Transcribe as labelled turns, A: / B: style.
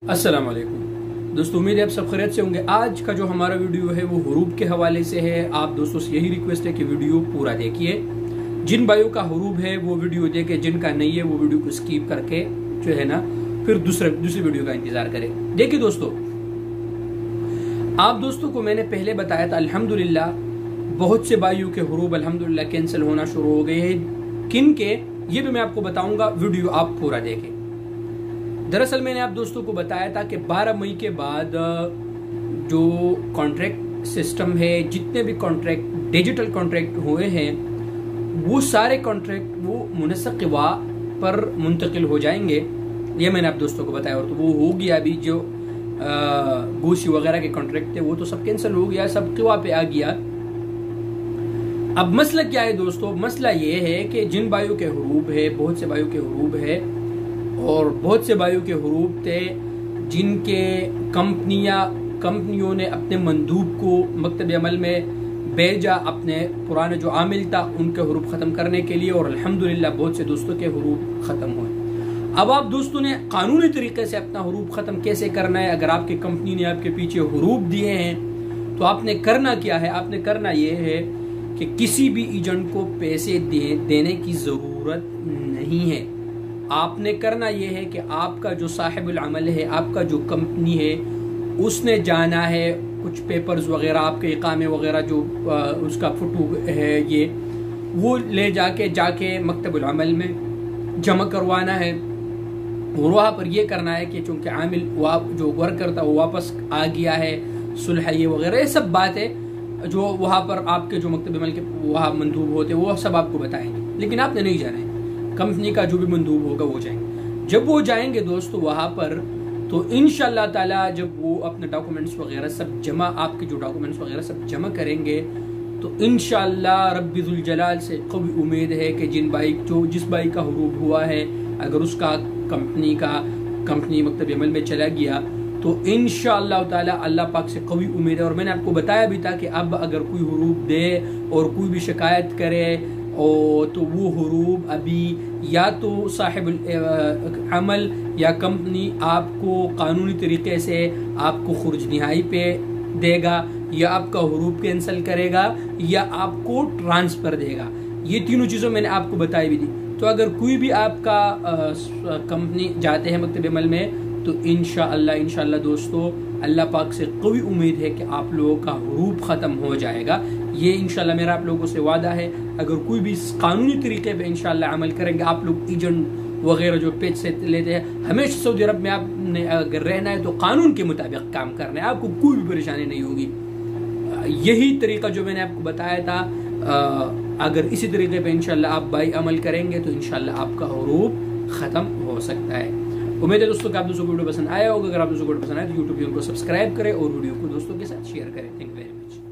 A: अस्सलाम वालेकुम दोस्तों, उम्मीद है आप सब खैरियत से होंगे। आज का जो हमारा वीडियो है वो हुरूब के हवाले से है। आप दोस्तों से यही रिक्वेस्ट है कि वीडियो पूरा देखिए। जिन भाइयों का हुरूब है वो वीडियो देखे, जिनका नहीं है वो वीडियो को स्किप करके जो है ना फिर दूसरी वीडियो का इंतजार करें। देखिए दोस्तों, आप दोस्तों को मैंने पहले बताया था अल्हम्दुलिल्लाह बहुत से भाइयों के हुरूब अल्हम्दुलिल्लाह कैंसिल होना शुरू हो गए हैं। किन के ये भी मैं आपको बताऊंगा, वीडियो आप पूरा देखें। दरअसल मैंने आप दोस्तों को बताया था कि 12 मई के बाद जो कॉन्ट्रैक्ट सिस्टम है, जितने भी कॉन्ट्रैक्ट डिजिटल कॉन्ट्रैक्ट हुए हैं वो सारे कॉन्ट्रैक्ट वो मुनसक़िवा पर मुंतकिल हो जाएंगे। ये मैंने आप दोस्तों को बताया, और तो वो हो गया। अभी जो गोशी वगैरह के कॉन्ट्रैक्ट थे वो तो सब कैंसिल हो गया, सब क़िवा पे आ गया। अब मसला क्या है दोस्तों? मसला ये है कि जिन भाइयों के हुरूब है, बहुत से भाइयों के हुरूब है और बहुत से भाइयों के हुरूब थे जिनके कंपनियों ने अपने मंदूब को मकतब अमल में भेजा, अपने पुराने जो आमिल था उनके हुरूब ख़त्म करने के लिए, और अल्हम्दुलिल्लाह बहुत से दोस्तों के हुरूब ख़त्म हुए। अब आप दोस्तों ने कानूनी तरीके से अपना हुरूब ख़त्म कैसे करना है? अगर आपकी कंपनी ने आपके पीछे हुरूब दिए हैं तो आपने करना क्या है? आपने करना ये है कि किसी भी एजेंट को पैसे देने की ज़रूरत नहीं है। आपने करना यह है कि आपका जो साहिबुल अमल है, आपका जो कंपनी है, उसने जाना है कुछ पेपर्स वगैरह, आपके इकामे वगैरह जो उसका फोटो है ये वो ले जाके मकतबुल अमल में जमा करवाना है। और वहाँ पर यह करना है कि चूंकि आमिल जो वर्कर था वो वापस आ गया है, सुलह ये वगैरह ये सब बातें जो वहाँ पर आपके जो मकतब अमल के वहाँ मंदूब होते हैं वो सब आपको बताएंगे, लेकिन आपने नहीं जाना है। कंपनी का जो भी मंदूब होगा वो जाएंगे। जब वो जाएंगे दोस्तों वहां पर, तो इंशाअल्लाह ताला जब वो अपने डॉक्यूमेंट्स वगैरह सब जमा, आपके जो डॉक्यूमेंट्स वगैरह सब जमा करेंगे, तो इंशाअल्लाह रब्बी जुल जलाल से कभी उम्मीद है कि जिस भाई का हुरूब हुआ है, अगर उसका कंपनी मकतब अमल में चला गया तो इंशाअल्लाह ताला अल्लाह पाक से कभी उम्मीद है। और मैंने आपको बताया भी था कि अब अगर कोई हुरूब दे और कोई भी शिकायत करे तो वो हुरूब अभी या तो साहिबुल अमल या कंपनी आपको कानूनी तरीके से आपको खुर्ज निहाई पे देगा, या आपका हुरूब कैंसिल करेगा, या आपको ट्रांसफर देगा। ये तीनों चीज़ों मैंने आपको बताई भी थी। तो अगर कोई भी आपका कंपनी जाते हैं मकतब अमल में, तो इंशाअल्लाह दोस्तों अल्लाह पाक से कवी उम्मीद है कि आप लोगों का हुरूब ख़त्म हो जाएगा। ये इंशाल्लाह मेरा आप लोगों से वादा है। अगर कोई भी कानूनी तरीके पे इंशाल्लाह अमल करेंगे, आप लोग एजेंट वगैरह जो पेज से लेते हैं, हमेशा सऊदी अरब में आपने अगर रहना है तो कानून के मुताबिक काम करना है, आपको कोई भी परेशानी नहीं होगी। यही तरीका जो मैंने आपको बताया था, अगर इसी तरीके पे इंशाल्लाह आप भाई अमल करेंगे तो इंशाल्लाह आपका हुरूब ख़त्म हो सकता है। उम्मीद है दोस्तों कि आप दोस्तों को वीडियो पसंद आया होगा। अगर आप दोस्तों को वीडियो पसंद आया तो यूट्यूब चैनल को सब्सक्राइब करें और वीडियो को दोस्तों के साथ शेयर करें। Thank you very much.